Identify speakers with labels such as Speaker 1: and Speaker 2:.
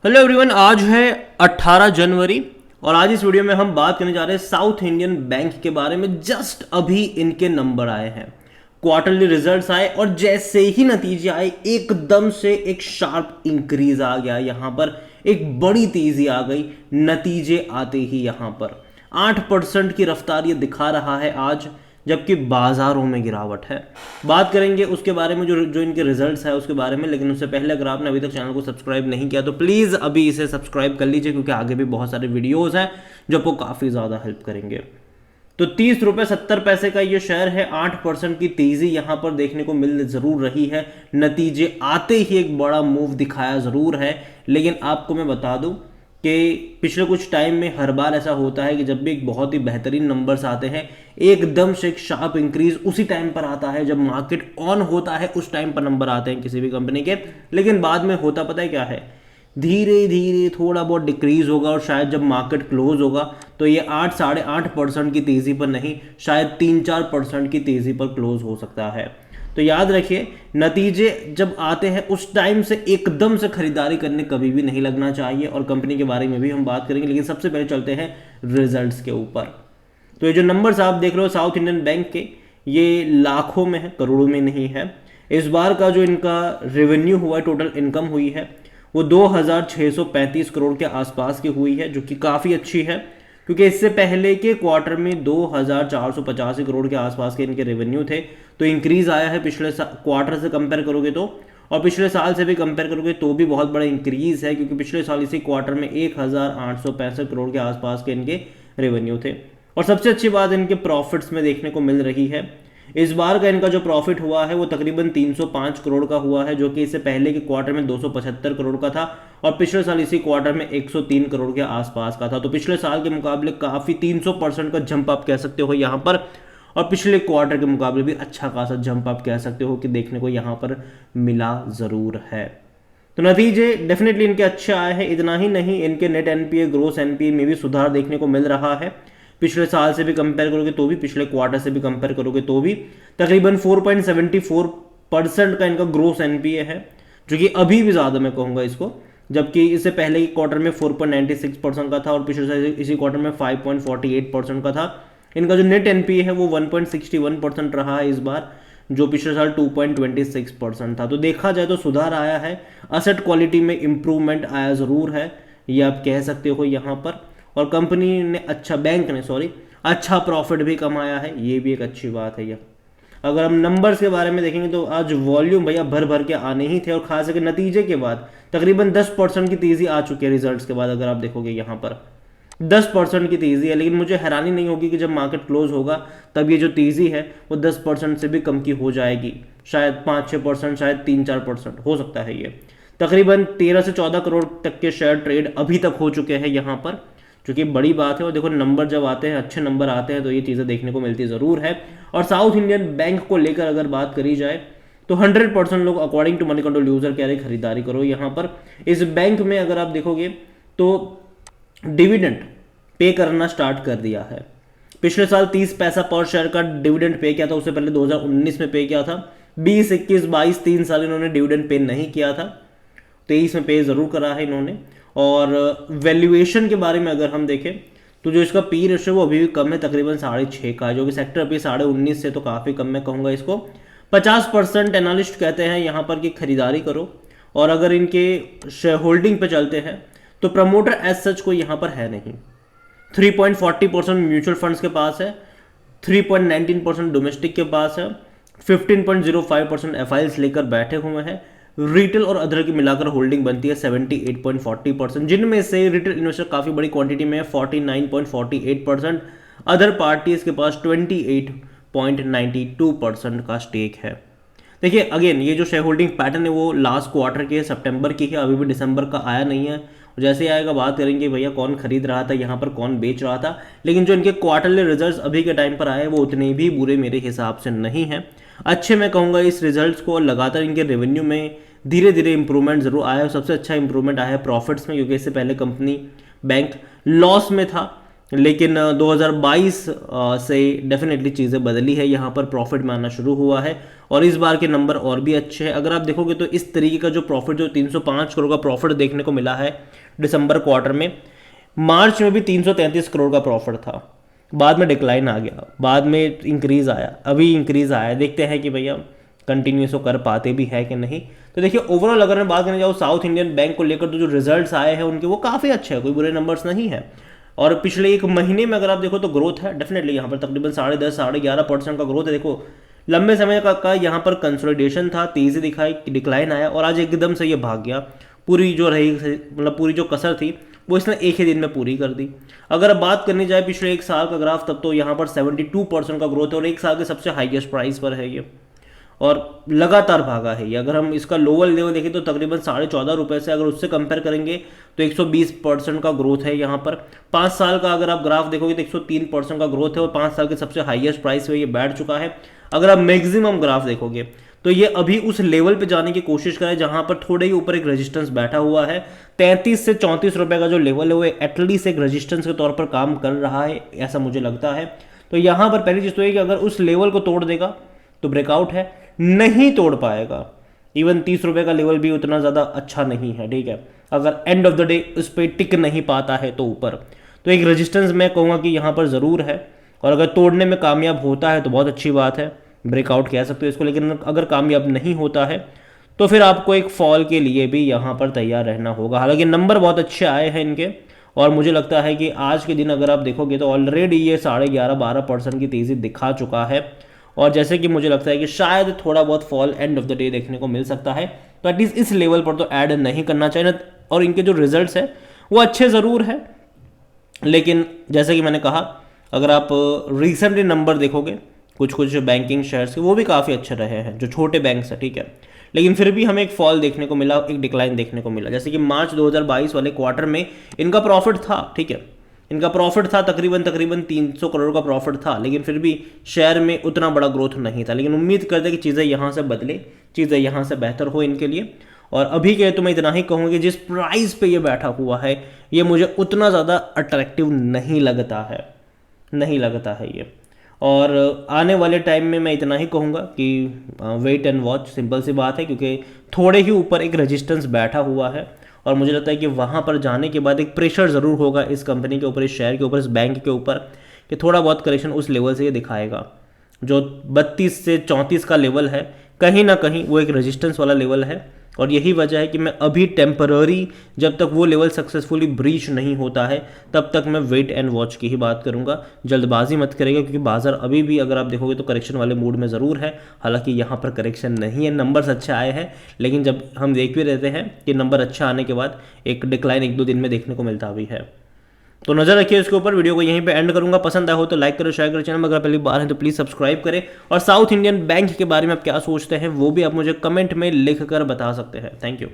Speaker 1: Hello everyone, आज है 18 जनवरी और आज इस वीडियो में हम बात करने जा रहे हैं साउथ इंडियन बैंक के बारे में। जस्ट अभी इनके नंबर आए हैं, क्वार्टरली रिजल्ट्स आए और जैसे ही नतीजे आए एकदम से एक शार्प इंक्रीज आ गया। यहां पर एक बड़ी तेजी आ गई नतीजे आते ही। यहां पर 8% की रफ्तार ये दिखा रहा है आज, जबकि बाजारों में गिरावट है। बात करेंगे उसके बारे में, जो इनके रिजल्ट्स है उसके बारे में। लेकिन उससे पहले अगर आपने अभी तक चैनल को सब्सक्राइब नहीं किया तो प्लीज़ अभी इसे सब्सक्राइब कर लीजिए, क्योंकि आगे भी बहुत सारे वीडियोस हैं जो आपको काफ़ी ज़्यादा हेल्प करेंगे। तो 30 रुपये 70 पैसे का ये शेयर है। 8% की तेज़ी यहाँ पर देखने को मिल ज़रूर रही है। नतीजे आते ही एक बड़ा मूव दिखाया ज़रूर है, लेकिन आपको मैं बता दूँ कि पिछले कुछ टाइम में हर बार ऐसा होता है कि जब भी एक बहुत ही बेहतरीन नंबर्स आते हैं एकदम से एक शार्प इंक्रीज उसी टाइम पर आता है जब मार्केट ऑन होता है। उस टाइम पर नंबर आते हैं किसी भी कंपनी के, लेकिन बाद में होता पता है क्या है, धीरे धीरे थोड़ा बहुत डिक्रीज होगा और शायद जब मार्केट क्लोज होगा तो ये 8-8.5% की तेज़ी पर नहीं, शायद 3-4% की तेज़ी पर क्लोज हो सकता है। तो याद रखिए, नतीजे जब आते हैं उस टाइम से एकदम से खरीदारी करने कभी भी नहीं लगना चाहिए। और कंपनी के बारे में भी हम बात करेंगे, लेकिन सबसे पहले चलते हैं रिजल्ट्स के ऊपर। तो ये जो नंबर्स आप देख रहे हो साउथ इंडियन बैंक के, ये लाखों में है, करोड़ों में नहीं है। इस बार का जो इनका रेवेन्यू हुआ है, टोटल इनकम हुई है, वो 2635 करोड़ के आसपास की हुई है, जो कि काफ़ी अच्छी है, क्योंकि इससे पहले के क्वार्टर में 2485 करोड़ के आसपास के इनके रेवेन्यू थे। तो इंक्रीज आया है पिछले क्वार्टर से कंपेयर करोगे तो, और पिछले साल से भी कंपेयर करोगे तो भी बहुत बड़ा इंक्रीज है, क्योंकि पिछले साल इसी क्वार्टर में 1865 करोड़ के आसपास के इनके रेवेन्यू थे। और सबसे अच्छी बात इनके प्रॉफिट्स में देखने को मिल रही है। इस बार का इनका जो प्रॉफिट हुआ है वो तकरीबन 305 करोड़ का हुआ है, जो कि इससे पहले के क्वार्टर में 275 करोड़ का था और पिछले साल इसी क्वार्टर में 103 करोड़ के आसपास का था। तो पिछले साल के मुकाबले काफ़ी 300% का जंप आप कह सकते हो यहाँ पर, और पिछले क्वार्टर के मुकाबले भी अच्छा खासा जंप आप कह सकते हो कि देखने को यहाँ पर मिला ज़रूर है। तो नतीजे डेफिनेटली इनके अच्छे आए हैं। इतना ही नहीं, इनके नेट एनपीए ग्रोस एनपीए में भी सुधार देखने को मिल रहा है। पिछले साल से भी कंपेयर करोगे तो भी, पिछले क्वार्टर से भी कंपेयर करोगे तो भी तकरीबन 4.74% का इनका ग्रोस एनपीए है, जो कि अभी भी ज़्यादा मैं कहूँगा इसको, जबकि इससे पहले के क्वार्टर में 4.96% का था और पिछले साल इसी क्वार्टर में 5.48% का था। इनका जो नेट एनपीए है वो 1.61% रहा है इस बार, जो पिछले साल 2.26% था। तो देखा जाए तो सुधार आया है, असेट क्वालिटी में इंप्रूवमेंट आया ज़रूर है, ये आप कह सकते हो यहाँ पर। और कंपनी ने बैंक ने अच्छा प्रॉफिट भी कमाया है, ये भी एक अच्छी बात है। यह अगर हम नंबर्स के बारे में देखेंगे तो आज वॉल्यूम भैया भर भर के आने ही थे, और खास करके नतीजे के बाद तकरीबन 10% की तेज़ी आ चुकी है रिजल्ट्स के बाद। अगर आप देखोगे यहाँ पर 10% की तेज़ी है, लेकिन मुझे हैरानी नहीं होगी कि जब मार्केट क्लोज होगा तब ये जो तेज़ी है वो 10% से भी कम की हो जाएगी, शायद 5-6%, शायद 3-4% हो सकता है। ये तकरीबन 13 से 14 करोड़ तक के शेयर ट्रेड अभी तक हो चुके हैं यहाँ पर, जो कि बड़ी बात है। और देखो, नंबर जब आते हैं, अच्छे नंबर आते हैं, तो ये चीज़ें देखने को मिलती ज़रूर है। और साउथ इंडियन बैंक को लेकर अगर बात करी जाए तो 100% लोग according to Moneycontrol user कह रहे खरीदारी करो यहाँ पर। इस बैंक में अगर आप देखोगे तो डिविडेंड पे करना स्टार्ट कर दिया है। पिछले साल 30 पैसा पर शेयर का डिविडेंड पे किया था, उससे पहले 2019 में पे किया था। 20, 21, 22 3 साल इन्होंने डिविडेंड पे नहीं किया था, 23 में पे ज़रूर करा है इन्होंने। और वैल्यूएशन के बारे में अगर हम देखें तो जो इसका पी रेशियो वो अभी भी कम है, तकरीबन 6.5 का है, जो कि सेक्टर पे 19.5 से तो काफ़ी कम मैं कहूँगा इसको। 50% एनालिस्ट कहते हैं यहाँ पर कि खरीदारी करो। और अगर इनके शेयर होल्डिंग पे चलते हैं तो प्रमोटर एज सच कोई यहाँ पर है नहीं। 3.40% म्यूचुअल फंड्स के पास है, 3.19% डोमेस्टिक के पास है, 15.05% एफआईएल्स लेकर बैठे हुए हैं। रिटेल और अदर की मिलाकर होल्डिंग बनती है 78.40%, जिनमें से रिटेल इन्वेस्टर काफ़ी बड़ी क्वांटिटी में है 49.48%, अदर पार्टीज के पास 28.92% का स्टेक है। देखिए अगेन, ये जो शेयर होल्डिंग पैटर्न है वो लास्ट क्वार्टर के सितंबर की है, अभी भी दिसंबर का आया नहीं है। जैसे आएगा बात करेंगे भैया कौन खरीद रहा था यहाँ पर, कौन बेच रहा था। लेकिन जो इनके क्वार्टरली रिजल्ट्स अभी के टाइम पर आए वो उतने भी बुरे मेरे हिसाब से नहीं हैं, अच्छे मैं कहूँगा इस रिजल्ट्स को। लगातार इनके रेवेन्यू में धीरे धीरे इंप्रूवमेंट जरूर आया है। सबसे अच्छा इंप्रूवमेंट आया है प्रॉफिट्स में, क्योंकि इससे पहले कंपनी बैंक लॉस में था लेकिन 2022 से डेफिनेटली चीज़ें बदली है, यहाँ पर प्रॉफिट में आना शुरू हुआ है और इस बार के नंबर और भी अच्छे हैं। अगर आप देखोगे तो इस तरीके का जो प्रॉफिट, जो 305 करोड़ का प्रॉफिट देखने को मिला है दिसंबर क्वार्टर में, मार्च में भी 333 करोड़ का प्रॉफिट था, बाद में डिक्लाइन आ गया, बाद में इंक्रीज आया, अभी इंक्रीज आया। देखते हैं कि भैया कंटिन्यूस कर पाते भी है कि नहीं। तो देखिए ओवरऑल अगर मैं बात करने जाऊँ साउथ इंडियन बैंक को लेकर, तो जो रिजल्ट्स आए हैं उनके वो काफ़ी अच्छे हैं, कोई बुरे नंबर्स नहीं है। और पिछले एक महीने में अगर आप देखो तो ग्रोथ है डेफिनेटली, यहाँ पर तकरीबन 10.5 11.5% का ग्रोथ है। देखो लंबे समय का यहाँ पर कंसोलिडेशन था, तेजी दिखाई, डिक्लाइन आया और आज एकदम से ये भाग गया। पूरी जो रही, मतलब पूरी जो कसर थी वो इसने एक ही दिन में पूरी कर दी। अगर अब बात करनी जाए पिछले एक साल का ग्राफ, तब तो यहाँ पर 72% का ग्रोथ है और एक साल के सबसे हाईएस्ट प्राइस पर है ये, और लगातार भागा है ये। अगर हम इसका लोअर लेवल देखें तो तकरीबन 14.5 रुपये से, अगर उससे कंपेयर करेंगे तो 120% का ग्रोथ है यहाँ पर। 5 साल का अगर आप ग्राफ देखोगे तो 103% का ग्रोथ है और 5 साल के सबसे हाईएस्ट प्राइस पे ये बैठ चुका है। अगर आप मैक्सिमम ग्राफ देखोगे तो ये अभी उस लेवल पे जाने की कोशिश करें जहां पर थोड़े ही ऊपर एक रेजिस्टेंस बैठा हुआ है। 33 से 34 रुपए का जो लेवल है वो एटलीस्ट एक रेजिस्टेंस के तौर पर काम कर रहा है, ऐसा मुझे लगता है। तो यहां पर पहली चीज तो है कि अगर उस लेवल को तोड़ देगा तो ब्रेकआउट है, नहीं तोड़ पाएगा, इवन 30 रुपए का लेवल भी उतना ज़्यादा अच्छा नहीं है, ठीक है। अगर एंड ऑफ द डे उस पर टिक नहीं पाता है तो ऊपर, तो एक रेजिस्टेंस मैं कहूँगा कि यहाँ पर ज़रूर है, और अगर तोड़ने में कामयाब होता है तो बहुत अच्छी बात है, ब्रेकआउट कह सकते हो इसको। लेकिन अगर कामयाब नहीं होता है तो फिर आपको एक फॉल के लिए भी यहाँ पर तैयार रहना होगा। हालांकि नंबर बहुत अच्छे आए हैं इनके, और मुझे लगता है कि आज के दिन अगर आप देखोगे तो ऑलरेडी ये 11.5-12% की तेज़ी दिखा चुका है, और जैसे कि मुझे लगता है कि शायद थोड़ा बहुत fall end of the day देखने को मिल सकता है, तो एटलीस्ट इस लेवल पर तो ऐड नहीं करना चाहिए ना। और इनके जो रिजल्ट्स है वो अच्छे ज़रूर है, लेकिन जैसे कि मैंने कहा अगर आप रिसेंटली नंबर देखोगे कुछ बैंकिंग शेयर्स के, वो भी काफ़ी अच्छे रहे हैं जो छोटे बैंक्स हैं, ठीक है। लेकिन फिर भी हमें एक फॉल देखने को मिला, एक डिक्लाइन देखने को मिला। जैसे कि मार्च 2022 वाले क्वार्टर में इनका प्रॉफिट था, ठीक है, इनका प्रॉफिट था तकरीबन 300 करोड़ का प्रॉफिट था, लेकिन फिर भी शेयर में उतना बड़ा ग्रोथ नहीं था। लेकिन उम्मीद करते कि चीज़ें यहाँ से बदले, चीज़ें यहाँ से बेहतर हो इनके लिए। और अभी के तो मैं इतना ही कहूँगी कि जिस प्राइस पे ये बैठा हुआ है ये मुझे उतना ज़्यादा अट्रैक्टिव नहीं लगता है ये। और आने वाले टाइम में मैं इतना ही कहूँगा कि वेट एंड वॉच, सिंपल सी बात है, क्योंकि थोड़े ही ऊपर एक रेजिस्टेंस बैठा हुआ है और मुझे लगता है कि वहाँ पर जाने के बाद एक प्रेशर ज़रूर होगा इस कंपनी के ऊपर, इस शेयर के ऊपर, इस बैंक के ऊपर, कि थोड़ा बहुत करेक्शन उस लेवल से ये दिखाएगा। जो 32 से 34 का लेवल है कहीं ना कहीं वो एक रेजिस्टेंस वाला लेवल है, और यही वजह है कि मैं अभी टेम्पररी, जब तक वो लेवल सक्सेसफुली ब्रीच नहीं होता है तब तक मैं वेट एंड वॉच की ही बात करूंगा। जल्दबाजी मत करेगा, क्योंकि बाजार अभी भी अगर आप देखोगे तो करेक्शन वाले मूड में ज़रूर है। हालांकि यहाँ पर करेक्शन नहीं है, नंबर्स अच्छे आए हैं, लेकिन जब हम देख भी रहते हैं कि नंबर अच्छा आने के बाद एक डिक्लाइन 1-2 दिन में देखने को मिलता भी है। तो नजर रखिए इसके ऊपर। वीडियो को यहीं पे एंड करूंगा। पसंद आया हो तो लाइक करो, शेयर करो, चैनल में अगर पहली बार है तो प्लीज़ सब्सक्राइब करें। और साउथ इंडियन बैंक के बारे में आप क्या सोचते हैं वो भी आप मुझे कमेंट में लिख कर बता सकते हैं। Thank you.